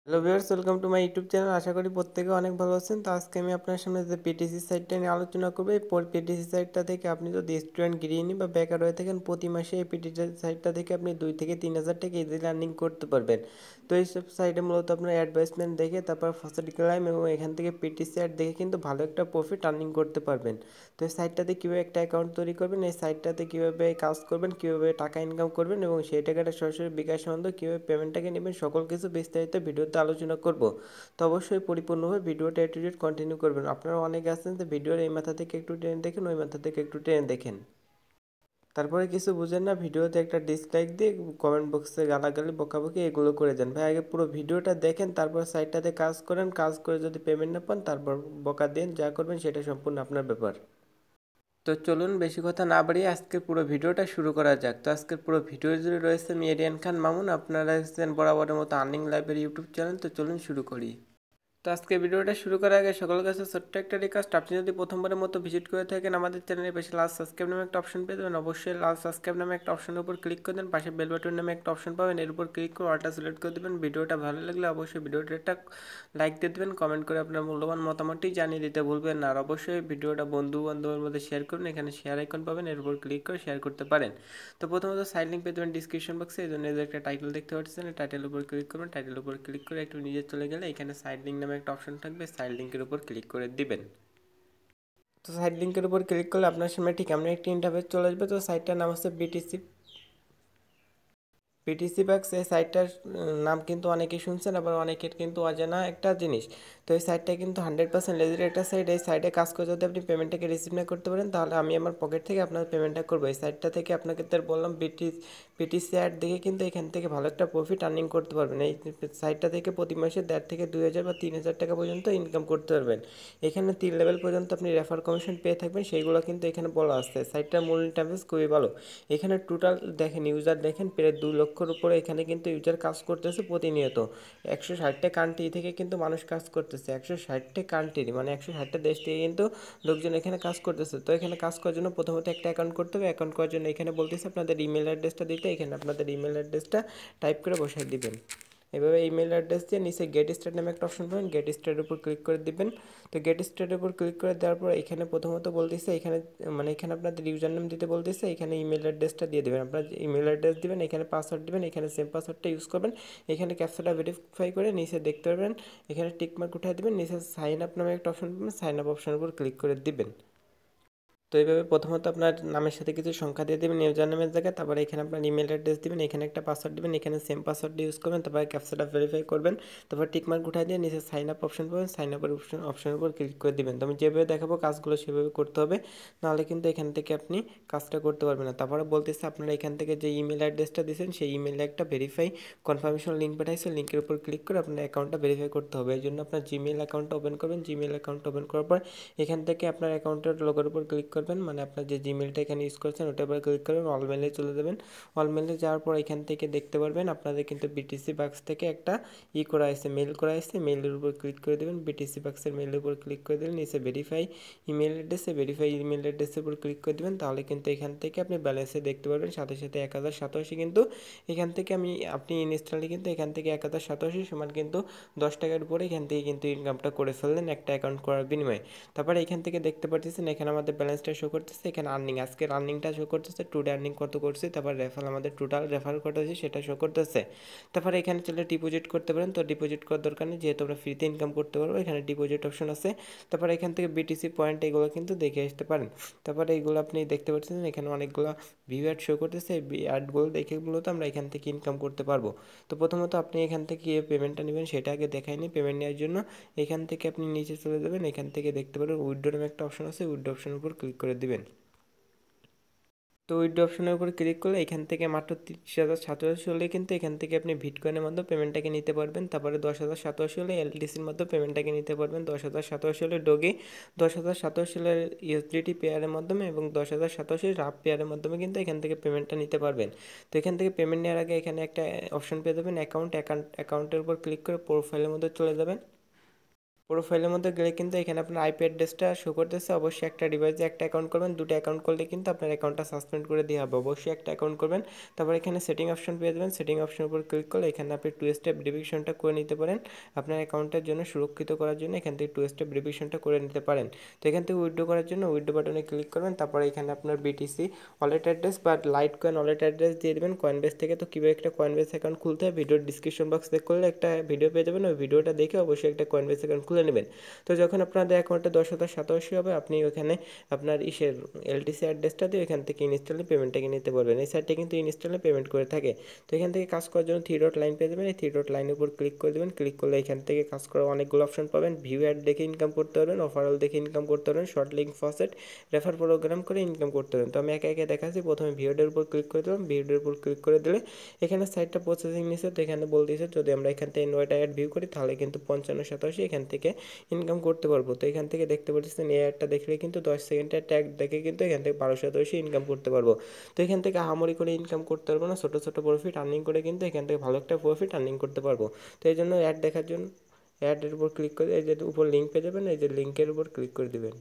Hello viewers, welcome to my YouTube channel. আশা করি প্রত্যেকে অনেক ভালো আছেন। তো আজকে আমি আপনার সামনে যে পিটিসি সাইটটা নিয়ে আলোচনা করবো, এই পিটিসি সাইটটা থেকে আপনি যদি স্টুডেন্ট গৃহিণী বা বেকার হয়ে থাকেন, প্রতি মাসে এই পিটিসি সাইটটা থেকে আপনি 2 থেকে 3 হাজার টাকা ইজিলি আর্নিং করতে পারবেন। তো এইসব সাইটে মূলত আপনার অ্যাডভার্টাইজমেন্ট দেখে, তারপর ফার্স্ট ক্লাইম এবং এখান থেকে পিটিসি অ্যাড দেখে কিন্তু ভালো একটা প্রফিট আর্নিং করতে পারবেন। তো এই সাইটটাতে কীভাবে একটা অ্যাকাউন্ট তৈরি করবেন, এই সাইটটাতে কীভাবে কাজ করবেন, কীভাবে টাকা ইনকাম করবেন এবং সেই টাকাটা সরাসরি বিকাশের মাধ্যমে কীভাবে পেমেন্টটাকে নেবেন, সকল কিছু বিস্তারিত ভিডিওতে আলোচনা করব। তো অবশ্যই পরিপূর্ণভাবে ভিডিওটা এ টু জেড কন্টিনিউ করবেন। আপনারা অনেকে আছেন যে ভিডিওর এই মাথা থেকে একটু টেনে দেখেন, ওই মাথা থেকে একটু টেনে দেখেন, তারপরে কিছু বুঝেন না, ভিডিওতে একটা ডিসলাইক দিয়ে কমেন্ট বক্সে গালাগালি বকাবকি এগুলো করে যান। ভাই আগে পুরো ভিডিওটা দেখেন, তারপর সাইটটাতে কাজ করেন, কাজ করে যদি পেমেন্ট না পান তারপর বকা দেন, যা করবেন সেটা সম্পূর্ণ আপনার ব্যাপার। তো চলুন বেশি কথা না বাড়িয়ে আজকের পুরো ভিডিওটা শুরু করা যাক। তো আজকের পুরো ভিডিও জুড়ে রয়েছে আমি এরিয়ান খান মামুন, আপনারা এসেছেন বরাবরের মতো আর্নিং লাইভের ইউটিউব চ্যানেল। তো চলুন শুরু করি। তো আজকে ভিডিওটা শুরু করার আগে সকলের কাছে ছোট্ট একটা রিকোয়েস্ট, আপনি যদি প্রথমবারের মতো ভিজিট করে থাকেন আমাদের চ্যানেলের পাশে লাল সাবস্ক্রাইব নামে একটা অপশন পেয়ে যাবেন। অবশ্যই লাল সাবস্ক্রাইব নামে একটা অপশনের উপর ক্লিক করে দেন, পাশে বেল বাটন নামে একটা অপশন পাবেন, এর উপর ক্লিক করে অলটা সিলেক্ট করে দেবেন। ভিডিওটা ভালো লাগলে অবশ্যই ভিডিওটা একটা লাইক দিয়ে দেবেন, কমেন্ট করে আপনার মূল্যবান মতামতটি জানিয়ে দিতে ভুলবেন না। আর অবশ্যই ভিডিওটা বন্ধু বান্ধবের মধ্যে শেয়ার করুন, এখানে শেয়ার আইকন পাবেন, এর উপর ক্লিক করে শেয়ার করতে পারেন। তো প্রথমত সাইড লিঙ্ক পেয়ে দেবেন ডিসক্রিপশন বক্সে, এই জন্য এই যে একটা টাইটেল দেখতে পাচ্ছেন, টাইটেলের উপর ক্লিক করবেন, টাইটেলের উপর ক্লিক করে একটু নিচে চলে গেলে এখানে সাইড লিঙ্ক নামে একটা অপশন থাকবে, সাইড লিঙ্কের উপর ক্লিক করে দিবেন। তো সাইড লিঙ্কের উপর ক্লিক করলে আপনার সামনে ঠিক এমন একটি ইন্টারফেস চলে আসবে। তো সাইটটার নাম হচ্ছে পিটিসি ব্যাক্স। এই সাইটটার নাম কিন্তু অনেকেই শুনছেন, আবার অনেকের কিন্তু অজানা একটা জিনিস। তো এই সাইটটা কিন্তু 100% লেজির একটা সাইট। এই সাইটে কাজ করে যদি আপনি পেমেন্টটাকে রিসিভ না করতে পারেন, তাহলে আমি আমার পকেট থেকে আপনার পেমেন্টটা করবো। এই সাইটটা থেকে আপনাকে তো বললাম পিটিসি অ্যাড দেখে কিন্তু এখান থেকে ভালো একটা প্রফিট আর্নিং করতে পারবেন। এই সাইটটা থেকে প্রতি মাসে 1.5 থেকে 2 হাজার বা 3 হাজার টাকা পর্যন্ত ইনকাম করতে পারবেন। এখানে 3 লেভেল পর্যন্ত আপনি রেফার কমিশন পেয়ে থাকবেন, সেইগুলো কিন্তু এখানে বলা আছে। সাইটটার মূল ইন্টারফেস খুবই ভালো। এখানে টোটাল দেখেন, ইউজার দেখেন প্রায় 2 লক্ষর উপরে এখানে কিন্তু ইউজার কাজ করতেছে প্রতিনিয়ত। 160টা কান্ট্রি থেকে কিন্তু মানুষ কাজ করতেছে, 160টা কান্ট্রি মানে 160টা দেশ থেকে কিন্তু লোকজন এখানে কাজ করতেছে। তো এখানে কাজ করার জন্য প্রথমত একটা অ্যাকাউন্ট করতে হবে। অ্যাকাউন্ট করার জন্য এখানে বলতেছে আপনাদের ইমেল অ্যাড্রেসটা দিতে, এখানে আপনাদের ইমেল অ্যাড্রেসটা টাইপ করে বসাই দিবেন। এভাবে ইমেল অ্যাড্রেস দিয়ে নিচে গেট স্টার্ট নামে একটা অপশন পাবেন, গেট স্টার্টের উপর ক্লিক করে দিবেন। তো গেট স্টার্টের উপর ক্লিক করে দেওয়ার পর এখানে প্রথমত বলতেছে, এখানে মানে এখানে আপনাদের ইউজার নেম দিতে বলতেছে, এখানে ইমেল অ্যাড্রেসটা দিয়ে দেবেন। আপনার ইমেল অ্যাড্রেস দিবেন, এখানে পাসওয়ার্ড দিবেন, এখানে সেম পাসওয়ার্ডটা ইউজ করবেন। এখানে ক্যাপচাটা ভেরিফাই করে নিচে দেখতে পারবেন, এখানে টিকমার্ক উঠিয়ে দিবেন, নিচে সাইন আপ নামে একটা অপশন পাবেন, সাইন আপ অপশনের উপর ক্লিক করে দিবেন। তো এইভাবে প্রথমত আপনার নামের সাথে কিছু সংখ্যা দিয়ে দেবেন ইউজার নামের জায়গায়, তারপরে এখানে আপনার ইমেল অ্যাড্রেস দিবেন, এখানে একটা পাসওয়ার্ড দিবেন, এখানে সেম পাসওয়ার্ড ইউজ করবেন, তারপরে ক্যাপচাটা ভেরিফাই করবেন, তারপর টিকমার্ক উঠাই দিয়ে নিচে সাইন আপ অপশন পাবেন, সাইন আপের অপশনের উপর ক্লিক করে দিবেন। তো আমি যেভাবে দেখাবো কাজগুলো সেভাবে করতে হবে, নাহলে কিন্তু এখান থেকে আপনি কাজটা করতে পারবেন না। তারপরে বলতেছে আপনারা এখান থেকে যে ইমেল অ্যাড্রেসটা দিয়েছেন সেই ইমেলে একটা ভেরিফাই কনফার্মেশন লিঙ্ক পাঠাইছে, লিঙ্কের উপর ক্লিক করে আপনার অ্যাকাউন্টটা ভেরিফাই করতে হবে। এই জন্য আপনার জিমেল অ্যাকাউন্টটা ওপেন করবেন, জিমেল অ্যাকাউন্ট ওপেন করার পর এখান থেকে আপনার অ্যাকাউন্টের লোগোর উপর ক্লিক করবেন, মানে আপনার যে জিমেলটা এখানে ইউজ করছেন ওটার উপর ক্লিক করবেন, অল মেলে চলে যাবেন। অল মেলে যাওয়ার পর এখান থেকে দেখতে পারবেন আপনাদের কিন্তু বিটিসি বাক্স থেকে একটা করা আছে, মেল করা আছে, মেলের উপর ক্লিক করে দেবেন। বিটিসি বাক্সের মেলের উপর ক্লিক করে দিলেন, নিচে ভেরিফাই ইমেল অ্যাড্রেসে ভেরিফাই ইমেল অ্যাড্রেসের উপর ক্লিক করে দেবেন। তাহলে কিন্তু এখান থেকে আপনি ব্যালেন্সে দেখতে পারবেন সাথে সাথে 1087 কিন্তু এখান থেকে আপনি ইনস্ট্যান্টলি কিন্তু এখান থেকে 1087 সমান কিন্তু 10 টাকার উপরে এখান থেকে কিন্তু ইনকামটা করে ফেললেন একটা অ্যাকাউন্ট করার বিনিময়ে। তারপরে এখান থেকে দেখতে পাচ্ছেন এখানে আমাদের ব্যালেন্সটা শো করতেছে, এখানে আর্নিং আজকের আর্নিংটা শো করতেছে, টুডে আর্নিং কত করছে, তারপর রেফার আমাদের টোটাল রেফার কত আছে সেটা শো করতেছে। তারপরে এখানে চলে ডিপোজিট করতে পারেন, তো ডিপোজিট করার দরকার নেই, যেহেতু আমরা ফ্রিতে ইনকাম করতে পারবো, এখানে ডিপোজিট অপশন আছে। তারপরে এখান থেকে বিটিসি পয়েন্ট এগুলো কিন্তু দেখে আসতে পারেন। তারপরে এইগুলো আপনি দেখতে পাচ্ছেন এখানে অনেকগুলো ভিউ অ্যাড শো করতেছে, এই অ্যাডগুলো দেখে মূলত আমরা এখান থেকে ইনকাম করতে পারবো। তো প্রথমত আপনি এখান থেকে পেমেন্টটা নেবেন সেটা আগে দেখাই নিই। পেমেন্ট নেওয়ার জন্য এখান থেকে আপনি নিচে চলে যাবেন, এখান থেকে দেখতে পারেন উইথড্র নামে একটা অপশন আছে, উইথড্র অপশনের উপর ক্লিক করে দিবেন। তো উইথড্র অপশনের উপর ক্লিক করলে এখান থেকে মাত্র 30,087 হলে কিন্তু এখান থেকে আপনি বিটকয়েনের মাধ্যমে পেমেন্টটাকে নিতে পারবেন। তারপরে 10,087 হলে এলটিসির মাধ্যমে পেমেন্টটাকে নিতে পারবেন, 10,087 হলে ডোগে, 10,087 হলের ইউএসডিটি পেয়ারের মাধ্যমে এবং 10,087 রাফ পেয়ারের মাধ্যমে কিন্তু এখান থেকে পেমেন্টটা নিতে পারবেন। তো এখান থেকে পেমেন্ট নেওয়ার আগে এখানে একটা অপশন পেয়ে যাবেন অ্যাকাউন্টের উপর ক্লিক করে প্রোফাইলের মধ্যে চলে যাবেন। প্রোফাইলের মধ্যে গেলে কিন্তু এখানে আপনার আইপি অ্যাড্রেসটা শো করতেছে। অবশ্যই একটা ডিভাইসে একটা অ্যাকাউন্ট করবেন, দুটো অ্যাকাউন্ট করলে কিন্তু আপনার অ্যাকাউন্টটা সাসপেন্ড করে দেওয়া হবে। অবশ্যই একটা অ্যাকাউন্ট করবেন। তারপর এখানে সেটিং অপশন পেয়ে যাবেন। সেটিং অপশনের উপর ক্লিক করলে এখানে আপনি 2 স্টেপ ভেরিফিকেশনটা করে নিতে পারেন। আপনার অ্যাকাউন্টের জন্য সুরক্ষিত করার জন্য এখান থেকে 2 স্টেপ ভেরিফিকেশনটা করে নিতে পারেন। তো এখান থেকে উইথড্র করার জন্য উইথড্র বাটনে ক্লিক করবেন। তারপরে এখানে আপনার বিটিসি ওয়ালেট অ্যাড্রেস বা লাইট কয়েন ওয়ালেট অ্যাড্রেস দিয়ে দেবেন কয়েনবেস থেকে। তো কীভাবে একটা কয়েনবেস অ্যাকাউন্ট খুলতে হয় ভিডিওর ডিসক্রিপশন বক্স চেক করলে একটা ভিডিও পেয়ে যাবেন। ওই ভিডিওটা দেখে অবশ্যই একটা কয়েনবেস অ্যাকাউন্ট খুলে নেবেন। তো যখন আপনাদের অ্যাকাউন্টে 10,87 হবে, আপনি ওখানে আপনার এলটিসি অ্যাড্রেসটা দিয়ে এখান থেকে ইনস্টলে পেমেন্টটাকে নিতে পারবেন। এই সাইটটা কিন্তু ইনস্টলে পেমেন্ট করে থাকে। তো এখান থেকে কাজ করার জন্য 3 ডট লাইন পেয়ে যাবেন। এই 3 ডট লাইনের উপর ক্লিক করে দেবেন। ক্লিক করলে এখান থেকে কাজ করার অনেকগুলো অপশন পাবেন। ভিউ অ্যাড দেখে ইনকাম করতে পারবেন, অফারঅল দেখে ইনকাম করতে পারবেন, short link faucet refer program করে ইনকাম করতে পারবেন। তো আমি একে একে দেখাচ্ছি। প্রথমে ভিডিওর উপর ক্লিক করে দিলাম। ভিডিওর উপর ক্লিক করে দিলে এখানে সাইটটা প্রসেসিং নিচ্ছে। তো এখানে বলতেছে যদি আমরা এখান থেকে 9টা অ্যাড ভিউ করি তাহলে কিন্তু 55-87 এখান থেকে ইনকাম করতে পারবো। তো এখান থেকে দেখতে পাচ্ছেন এই অ্যাডটা দেখলে কিন্তু 10 সেকেন্ডের ট্যাগ দেখে কিন্তু এখান থেকে 1280 ইনকাম করতে পারবো। তো এখান থেকে আহামরি করে ইনকাম করতে পারবো না, ছোটো ছোটো প্রফিট আর্নিং করে কিন্তু এখান থেকে ভালো একটা প্রফিট আর্নিং করতে পারবো। তো এই জন্য অ্যাড দেখার জন্য অ্যাডের উপর ক্লিক করে এই যে উপর লিঙ্ক পেয়ে যাবেন, এই যে লিঙ্কের উপর ক্লিক করে দেবেন।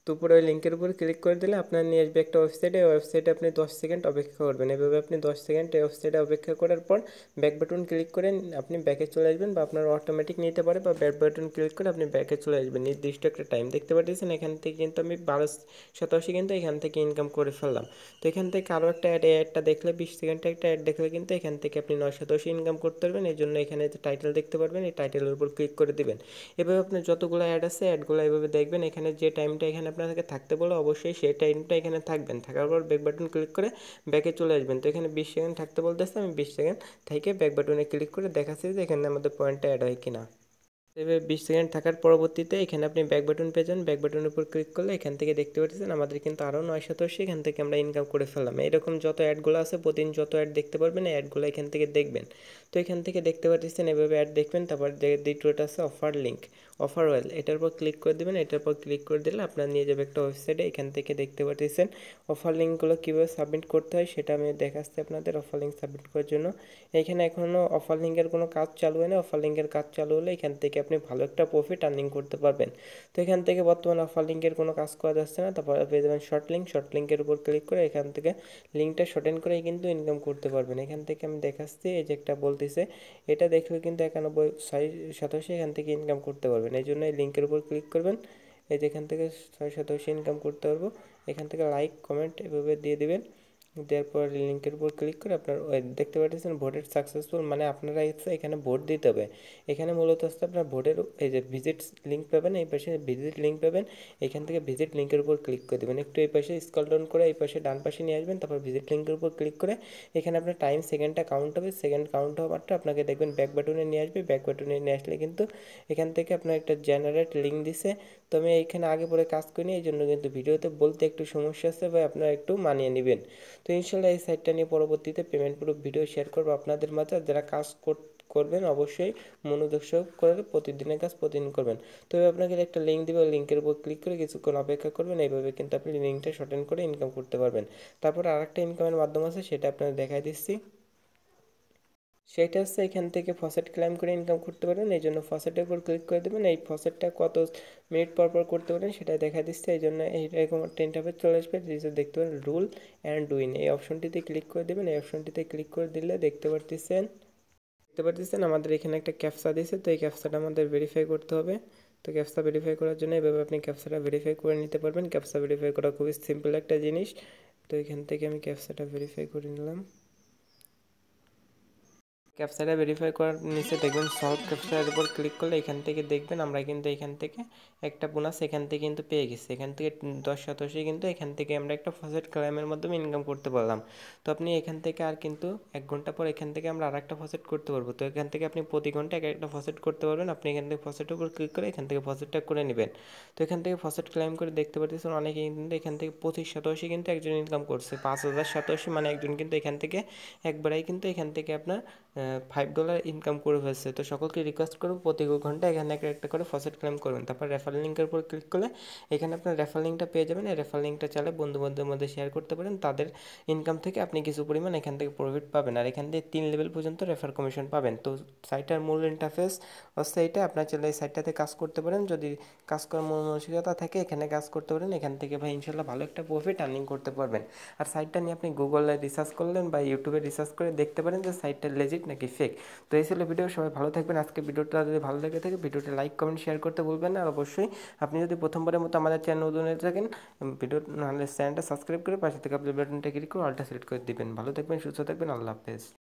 তো উপরে ওই লিঙ্কের উপর ক্লিক করে দিলে আপনার নিয়ে আসবে একটা ওয়েবসাইটে। ওই ওয়েবসাইটে আপনি 10 সেকেন্ড অপেক্ষা করবেন। এভাবে আপনি 10 সেকেন্ড এই ওয়েবসাইটে অপেক্ষা করার পর ব্যাক বাটন ক্লিক করে আপনি ব্যাকে চলে আসবেন, বা আপনার অটোমেটিক নিতে পারে, বা ব্যাক বাটন ক্লিক করে আপনি ব্যাকে চলে আসবেন। নির্দিষ্ট একটা টাইম দেখতে পাচ্ছেন এখান থেকে কিন্তু আমি 1287 কিন্তু এখান থেকে ইনকাম করে ফেললাম। তো এখান থেকে আরও একটা অ্যাডটা দেখলে 20 সেকেন্ডে একটা অ্যাড দেখলে কিন্তু এখান থেকে আপনি 987 ইনকাম করতে পারবেন। এই জন্য এখানে যে টাইটেল দেখতে পারবেন এই টাইটেলের উপর ক্লিক করে দেবেন। এভাবে আপনার যতগুলো অ্যাড আছে অ্যাডগুলো এভাবে দেখবেন। এখানে যে টাইমটা এখানে আপনাকে থাকতে বলে অবশ্যই সেই টাইমটা এখানে থাকবেন। থাকার পর ব্যাক বাটন ক্লিক করে ব্যাকে চলে আসবেন। তো এখানে 20 সেকেন্ড থাকতে বলতেছে, আমি 20 সেকেন্ড থেকে ব্যাক বাটনে ক্লিক করে দেখাচ্ছি যে এখানে আমাদের পয়েন্টটা অ্যাড হয় কিনা। এভাবে 20 সেকেন্ড থাকার পরবর্তীতে এখানে আপনি ব্যাক বাটন পেয়ে যান। ব্যাক বাটনের উপর ক্লিক করলে এখান থেকে দেখতে পাচ্ছেন আমাদের কিন্তু আরও 987 এখান থেকে আমরা ইনকাম করে ফেললাম। এরকম যত অ্যাডগুলো আছে প্রতিদিন যত অ্যাড দেখতে পারবেন এই অ্যাডগুলো এখান থেকে দেখবেন। তো এখান থেকে দেখতে পাচ্ছেন এভাবে অ্যাড দেখবেন। তারপর দ্বিতীয়টা আছে অফার লিঙ্ক, অফার ওয়েল, এটার উপর ক্লিক করে দেবেন। এটার উপর ক্লিক করে দিলে আপনার নিয়ে যাবে একটা ওয়েবসাইটে। এখান থেকে দেখতে পাচ্ছেন অফার লিঙ্কগুলো কীভাবে সাবমিট করতে হয় সেটা আমি দেখাচ্ছি আপনাদের। অফার লিঙ্ক সাবমিট করার জন্য এখানে এখনও অফার লিঙ্কের কোনো কাজ চালু হয় না। অফার লিঙ্কের কাজ চালু হলে এখান থেকে আপনি ভালো একটা প্রফিট আর্নিং করতে পারবেন। তো এখান থেকে বর্তমানে অফার লিঙ্কের কোনো কাজ করা যাচ্ছে না। তারপরে পেয়ে যাবেন শর্ট লিঙ্ক, শর্ট লিঙ্কের উপর ক্লিক করে এখান থেকে লিঙ্কটা শর্টেন করেই কিন্তু ইনকাম করতে পারবেন। এখান থেকে আমি দেখাচ্ছি এই যে একটা বলতেছে এটা দেখলে কিন্তু 91-87 এখান থেকে ইনকাম করতে পারবেন। এই জন্য এই লিঙ্কের উপর ক্লিক করবেন। এই যে এখান থেকে 687 ইনকাম করতে পারবো। এখান থেকে লাইক কমেন্ট এভাবে দিয়ে দেবেন। দেওয়ার পর লিঙ্কের উপর ক্লিক করে আপনার দেখতে পাচ্ছেন ভোটের সাকসেসফুল, মানে আপনারা এখানে ভোট দিতে হবে। এখানে মূলত হচ্ছে আপনার ভোটের এই যে ভিজিট লিঙ্ক পাবেন, এই পাশে ভিজিট লিঙ্ক পাবেন। এখান থেকে ভিজিট লিঙ্কের উপর ক্লিক করে দেবেন। একটু এই পাশে স্ক্রল ডাউন করে এই পাশে ডান পাশে নিয়ে আসবেন। তারপর ভিজিট লিঙ্কের উপর ক্লিক করে এখানে আপনার টাইম সেকেন্ডটা কাউন্ট হবে। সেকেন্ড কাউন্ট হওয়া মাত্র আপনাকে দেখবেন ব্যাক বাটনে নিয়ে আসবে। ব্যাক বাটনে নিয়ে আসলে কিন্তু এখান থেকে আপনার একটা জেনারেট লিঙ্ক দিছে। তো আমি এইখানে আগে পরে কাজ করিনি, এই জন্য কিন্তু ভিডিওতে বলতে একটু সমস্যা আছে, ভাই আপনারা একটু মানিয়ে নেবেন। তো ইনশাল্লাহ এই সাইটটা নিয়ে পরবর্তীতে পেমেন্ট প্রুফ ভিডিও শেয়ার করবো আপনাদের মাঝে। যারা কাজ করবেন অবশ্যই মনোযোগ করে প্রতিদিনের কাজ প্রতিদিন করবেন। তবে আপনাকে একটা লিঙ্ক দেবে, ওই লিঙ্কের উপর ক্লিক করে কিছুক্ষণ অপেক্ষা করবেন। এইভাবে কিন্তু আপনি লিঙ্কটা শর্টেন করে ইনকাম করতে পারবেন। তারপর আরেকটা ইনকামের মাধ্যম আছে, সেটা আপনাদের দেখাই দিচ্ছি। সেটা হচ্ছে এখান থেকে ফসেট ক্লাইম করে ইনকাম করতে পারবেন। এই জন্য ফসেটের উপর ক্লিক করে দেবেন। এই ফসেটটা কত মিনিট পর পর করতে পারেন সেটা দেখা দিচ্ছে। এই জন্য এইরকম একটা ইন্টারফেস চলে আসবে, দেখতে পারেন রুল অ্যান্ড উইন, এই অপশনটিতে ক্লিক করে দেবেন। এই অপশনটিতে ক্লিক করে দিলে দেখতে পাচ্ছেন আমাদের এখানে একটা ক্যাপচা দিয়েছে। তো এই ক্যাপচাটা আমাদের ভেরিফাই করতে হবে। তো ক্যাপচা ভেরিফাই করার জন্য এভাবে আপনি ক্যাপচাটা ভেরিফাই করে নিতে পারবেন। ক্যাপচা ভেরিফাই করা খুবই সিম্পল একটা জিনিস। তো এখান থেকে আমি ক্যাপচাটা ভেরিফাই করে নিলাম। ক্যাপচাটা ভেরিফাই করার নিচে দেখবেন সলভ ক্যাপচার উপর ক্লিক করলে এখান থেকে দেখবেন আমরা কিন্তু এখান থেকে একটা বোনাস এখান থেকে কিন্তু পেয়ে গেছি। এখান থেকে 1087 কিন্তু এখান থেকে আমরা একটা ফসেট ক্লাইমের মাধ্যমে ইনকাম করতে পারলাম। তো আপনি এখান থেকে আর কিন্তু 1 ঘন্টা পর এখান থেকে আমরা আরেকটা ফসেট করতে পারবো। তো এখান থেকে আপনি প্রতি ঘন্টা একটা ফসেট করতে পারবেন। আপনি এখান থেকে ফসেটের উপর ক্লিক করে এখান থেকে ফসেটটা করে নেবেন। তো এখান থেকে ফসেট ক্লাইম করে দেখতে পাচ্ছেন অনেকে কিন্তু এখান থেকে 2587 কিন্তু একজন ইনকাম করছে। 5087 মানে একজন কিন্তু এখান থেকে একবারেই কিন্তু এখান থেকে আপনার $5 ইনকাম করে ফেলছে। তো সকলকে রিকোয়েস্ট করব প্রতি ঘন্টায় এখানে একটা করে ফসেট ক্লেম করবেন। তারপর রেফার লিঙ্কের উপর ক্লিক করলে এখানে আপনার রেফার লিঙ্কটা পেয়ে যাবেন। এই রেফার লিঙ্কটা চাইলে বন্ধুবান্ধবের মধ্যে শেয়ার করতে পারেন, তাদের ইনকাম থেকে আপনি কিছু পরিমাণ এখান থেকে প্রফিট পাবেন। আর এখান থেকে 3 লেভেল পর্যন্ত রেফার কমিশন পাবেন। তো সাইটটার মূল ইন্টারফেস হচ্ছে এইটা। আপনার চাইলে এই সাইটটাতে কাজ করতে পারেন, যদি কাজ করার মন মানসিকতা থাকে এখানে কাজ করতে পারেন। এখান থেকে ভাই ইনশাল্লাহ ভালো একটা প্রফিট আর্নিং করতে পারবেন। আর সাইটটা নিয়ে আপনি গুগলে রিসার্চ করলেন বা ইউটিউবে রিসার্চ করে দেখতে পারেন যে সাইটটা লেজিট নাকি ফেক। তো এই ছিল ভিডিও, সবাই ভালো থাকবেন। আজকে ভিডিওটা যদি ভালো লেগে থাকে ভিডিওটা লাইক কমেন্ট শেয়ার করতে ভুলবেন না। আর অবশ্যই আপনি যদি প্রথমবারের মতো আমাদের চ্যানেল নতুন হয়ে থাকেন, ভিডিও নাহলে চ্যানেলটা সাবস্ক্রাইব করে পাশে থেকে আপনি বাটনটা ক্লিক করে অলটা সিলেক্ট করে দিবেন। ভালো থাকবেন, সুস্থ থাকবেন, আল্লাহ হাফেজ।